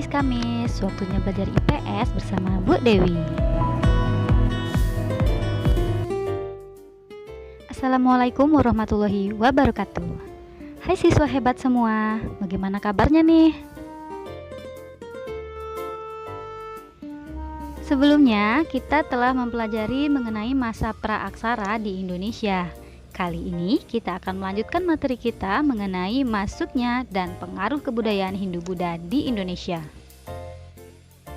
Kamis, waktunya belajar IPS bersama Bu Dewi. Assalamualaikum warahmatullahi wabarakatuh. Hai siswa hebat semua, bagaimana kabarnya nih? Sebelumnya, kita telah mempelajari mengenai masa praaksara di Indonesia. Kali ini kita akan melanjutkan materi kita mengenai masuknya dan pengaruh kebudayaan Hindu-Buddha di Indonesia.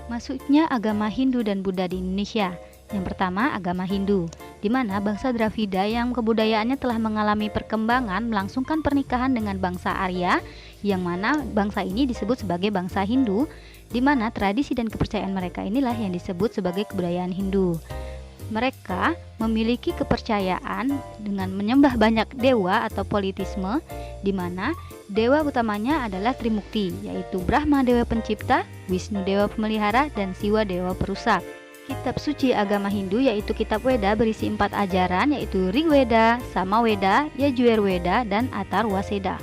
Masuknya agama Hindu dan Buddha di Indonesia. Yang pertama, agama Hindu, di mana bangsa Dravida yang kebudayaannya telah mengalami perkembangan melangsungkan pernikahan dengan bangsa Arya, yang mana bangsa ini disebut sebagai bangsa Hindu, di mana tradisi dan kepercayaan mereka inilah yang disebut sebagai kebudayaan Hindu. Mereka memiliki kepercayaan dengan menyembah banyak dewa atau politisme, di mana dewa utamanya adalah Trimukti, yaitu Brahma dewa pencipta, Wisnu dewa pemelihara, dan Siwa dewa perusak. Kitab suci agama Hindu yaitu Kitab Weda berisi 4 ajaran, yaitu Rigweda, Samaweda, Yajurveda, dan Atharvaveda.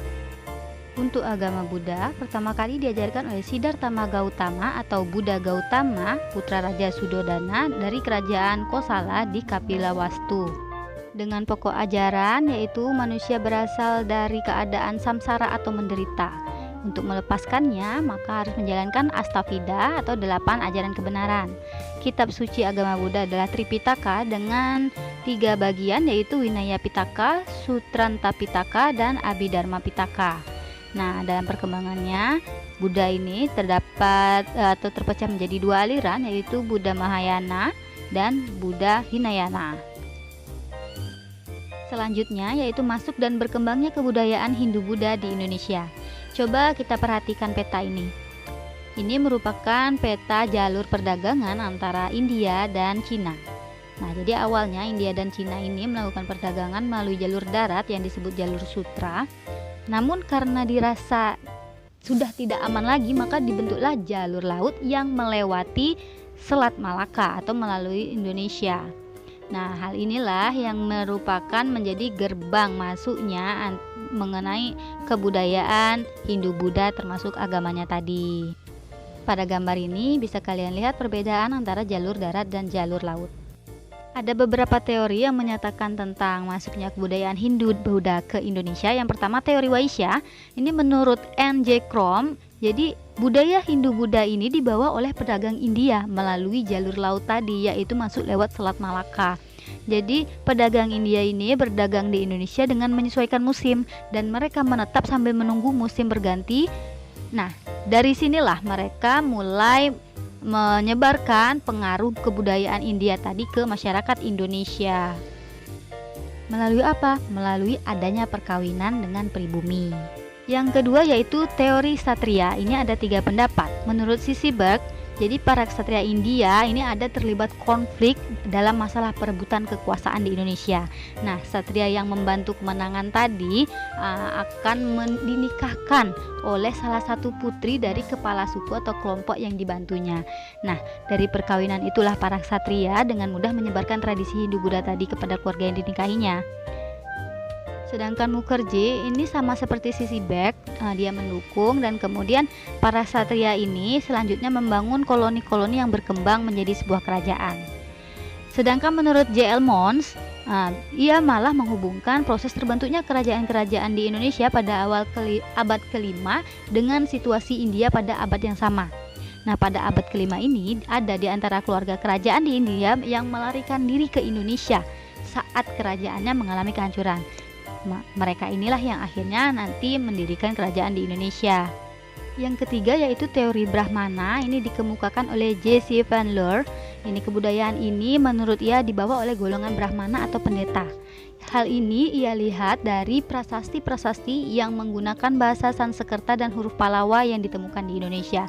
Untuk agama Buddha, pertama kali diajarkan oleh Siddhartha Gautama atau Buddha Gautama, putra Raja Sudodana dari kerajaan Kosala di Kapilawastu. Dengan pokok ajaran yaitu manusia berasal dari keadaan samsara atau menderita. Untuk melepaskannya, maka harus menjalankan Astavida atau 8 ajaran kebenaran. Kitab suci agama Buddha adalah Tripitaka dengan 3 bagian, yaitu Vinaya Pitaka, Sutranta Pitaka, dan Abhidharma Pitaka. Nah, dalam perkembangannya, Buddha ini terdapat atau terpecah menjadi 2 aliran, yaitu Buddha Mahayana dan Buddha Hinayana. Selanjutnya yaitu masuk dan berkembangnya kebudayaan Hindu-Buddha di Indonesia. Coba kita perhatikan peta ini. Ini merupakan peta jalur perdagangan antara India dan Cina. Nah, jadi awalnya India dan Cina ini melakukan perdagangan melalui jalur darat yang disebut jalur sutra. Namun karena dirasa sudah tidak aman lagi, maka dibentuklah jalur laut yang melewati Selat Malaka atau melalui Indonesia. Nah, hal inilah yang merupakan menjadi gerbang masuknya mengenai kebudayaan Hindu-Buddha termasuk agamanya tadi. Pada gambar ini bisa kalian lihat perbedaan antara jalur darat dan jalur laut. Ada beberapa teori yang menyatakan tentang masuknya kebudayaan Hindu-Buddha ke Indonesia. Yang pertama, teori Vaishya. Ini menurut N.J. Crom, jadi budaya Hindu-Buddha ini dibawa oleh pedagang India melalui jalur laut tadi, yaitu masuk lewat Selat Malaka. Jadi pedagang India ini berdagang di Indonesia dengan menyesuaikan musim, dan mereka menetap sambil menunggu musim berganti. Nah, dari sinilah mereka mulai menyebarkan pengaruh kebudayaan India tadi ke masyarakat Indonesia. Melalui apa? Melalui adanya perkawinan dengan pribumi. Yang kedua yaitu teori Ksatria. Ini ada 3 pendapat. Menurut Sisiberg, jadi para ksatria India ini ada terlibat konflik dalam masalah perebutan kekuasaan di Indonesia. Nah, ksatria yang membantu kemenangan tadi akan dinikahkan oleh salah satu putri dari kepala suku atau kelompok yang dibantunya. Nah, dari perkawinan itulah para ksatria dengan mudah menyebarkan tradisi Hindu-Buddha tadi kepada keluarga yang dinikahinya. Sedangkan Mukherjee ini sama seperti Sisiberg, dia mendukung, dan kemudian para ksatria ini selanjutnya membangun koloni-koloni yang berkembang menjadi sebuah kerajaan. Sedangkan menurut J.L. Mons, ia malah menghubungkan proses terbentuknya kerajaan-kerajaan di Indonesia pada awal abad ke-5 dengan situasi India pada abad yang sama. Nah, pada abad ke-5 ini ada di antara keluarga kerajaan di India yang melarikan diri ke Indonesia saat kerajaannya mengalami kehancuran. Mereka inilah yang akhirnya nanti mendirikan kerajaan di Indonesia. Yang ketiga yaitu teori Brahmana. Ini dikemukakan oleh J.C. Van Leur. Ini kebudayaan ini menurut ia dibawa oleh golongan Brahmana atau pendeta. Hal ini ia lihat dari prasasti-prasasti yang menggunakan bahasa Sanskerta dan huruf Pallava yang ditemukan di Indonesia.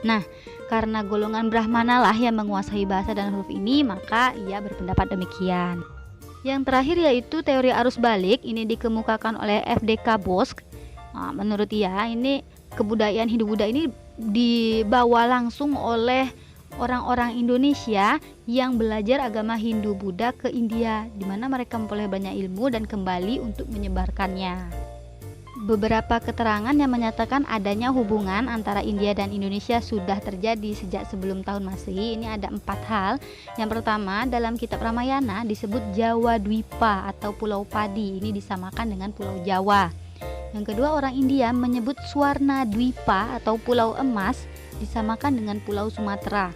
Nah, karena golongan Brahmana lah yang menguasai bahasa dan huruf ini, maka ia berpendapat demikian. Yang terakhir yaitu teori arus balik. Ini dikemukakan oleh F.D.K. Bosk. Menurut ia, ini kebudayaan Hindu-Buddha ini dibawa langsung oleh orang-orang Indonesia yang belajar agama Hindu-Buddha ke India, di mana mereka memperoleh banyak ilmu dan kembali untuk menyebarkannya. Beberapa keterangan yang menyatakan adanya hubungan antara India dan Indonesia sudah terjadi sejak sebelum tahun Masehi. Ini ada 4 hal. Yang pertama, dalam kitab Ramayana disebut Jawa Dwipa atau Pulau Padi. Ini disamakan dengan Pulau Jawa. Yang kedua, orang India menyebut Swarna Dwipa atau Pulau Emas disamakan dengan Pulau Sumatera.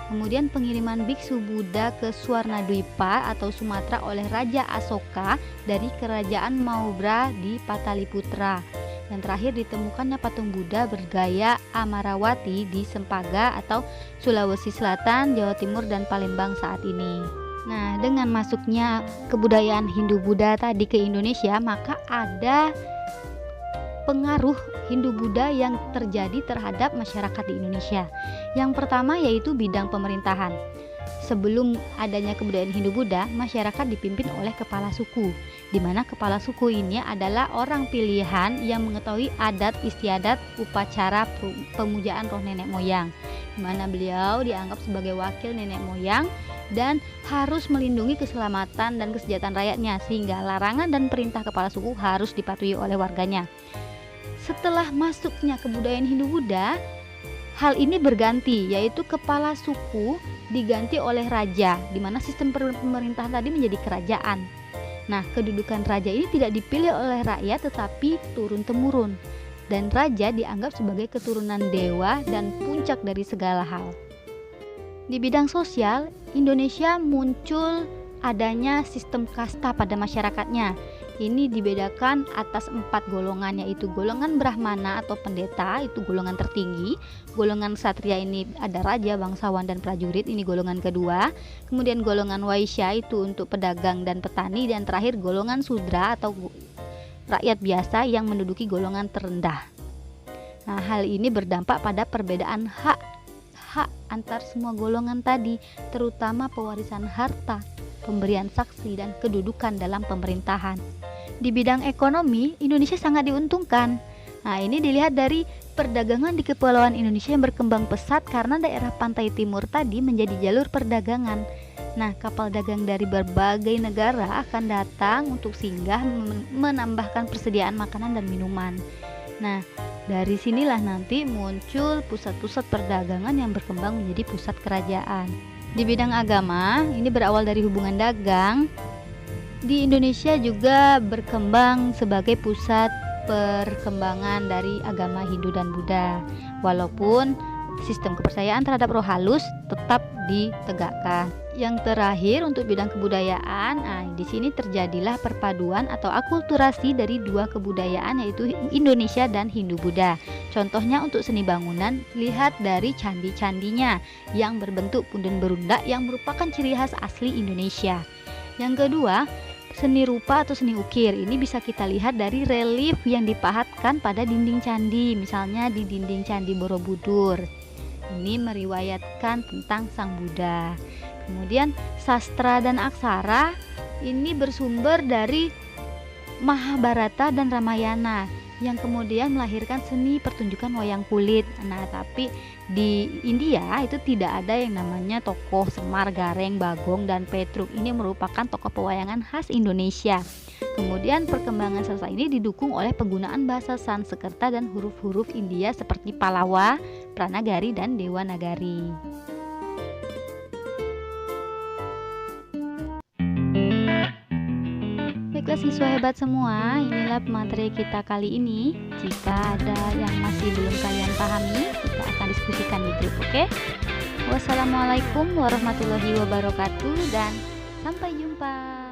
Kemudian pengiriman biksu Buddha ke Swarnadwipa atau Sumatera oleh Raja Asoka dari Kerajaan Maurya di Pataliputra. Yang terakhir, ditemukannya patung Buddha bergaya Amarawati di Sempaga atau Sulawesi Selatan, Jawa Timur, dan Palembang saat ini. Nah, dengan masuknya kebudayaan Hindu-Buddha tadi ke Indonesia, maka ada pengaruh Hindu-Buddha yang terjadi terhadap masyarakat di Indonesia. Yang pertama yaitu bidang pemerintahan. Sebelum adanya kebudayaan Hindu-Buddha, masyarakat dipimpin oleh kepala suku, di mana kepala suku ini adalah orang pilihan yang mengetahui adat istiadat upacara pemujaan roh nenek moyang, di mana beliau dianggap sebagai wakil nenek moyang dan harus melindungi keselamatan dan kesejahteraan rakyatnya, sehingga larangan dan perintah kepala suku harus dipatuhi oleh warganya. Setelah masuknya kebudayaan Hindu-Buddha, hal ini berganti, yaitu kepala suku diganti oleh raja, di mana sistem pemerintahan tadi menjadi kerajaan. Nah, kedudukan raja ini tidak dipilih oleh rakyat tetapi turun-temurun, dan raja dianggap sebagai keturunan dewa dan puncak dari segala hal. Di bidang sosial, Indonesia muncul adanya sistem kasta pada masyarakatnya. Ini dibedakan atas 4 golongan, yaitu golongan Brahmana atau pendeta, itu golongan tertinggi. Golongan Ksatria ini ada raja, bangsawan, dan prajurit, ini golongan kedua. Kemudian golongan Waisya itu untuk pedagang dan petani, dan terakhir golongan Sudra atau rakyat biasa yang menduduki golongan terendah. Nah, hal ini berdampak pada perbedaan hak antar semua golongan tadi, terutama pewarisan harta, pemberian saksi, dan kedudukan dalam pemerintahan. Di bidang ekonomi, Indonesia sangat diuntungkan. Nah, ini dilihat dari perdagangan di Kepulauan Indonesia yang berkembang pesat karena daerah pantai timur tadi menjadi jalur perdagangan. Nah, kapal dagang dari berbagai negara akan datang untuk singgah menambahkan persediaan makanan dan minuman. Nah, dari sinilah nanti muncul pusat-pusat perdagangan yang berkembang menjadi pusat kerajaan. Di bidang agama, ini berawal dari hubungan dagang. Di Indonesia juga berkembang sebagai pusat perkembangan dari agama Hindu dan Buddha. Walaupun sistem kepercayaan terhadap roh halus tetap ditegakkan. Yang terakhir untuk bidang kebudayaan, di sini terjadilah perpaduan atau akulturasi dari 2 kebudayaan, yaitu Indonesia dan Hindu-Buddha. Contohnya untuk seni bangunan, lihat dari candi-candinya yang berbentuk punden berundak yang merupakan ciri khas asli Indonesia. Yang kedua, seni rupa atau seni ukir. Ini bisa kita lihat dari relief yang dipahatkan pada dinding candi, misalnya di dinding Candi Borobudur. Ini meriwayatkan tentang Sang Buddha. Kemudian sastra dan aksara ini bersumber dari Mahabharata dan Ramayana yang kemudian melahirkan seni pertunjukan wayang kulit. Nah, tapi di India itu tidak ada yang namanya tokoh Semar, Gareng, Bagong, dan Petruk. Ini merupakan tokoh pewayangan khas Indonesia. Kemudian perkembangan sastra ini didukung oleh penggunaan bahasa Sanskerta dan huruf-huruf India seperti Pallava, Pranagari, dan Dewanagari. Baiklah siswa hebat semua, inilah materi kita kali ini. Jika ada yang masih belum kalian pahami, kita akan diskusikan di grup, oke? Wassalamualaikum warahmatullahi wabarakatuh dan sampai jumpa.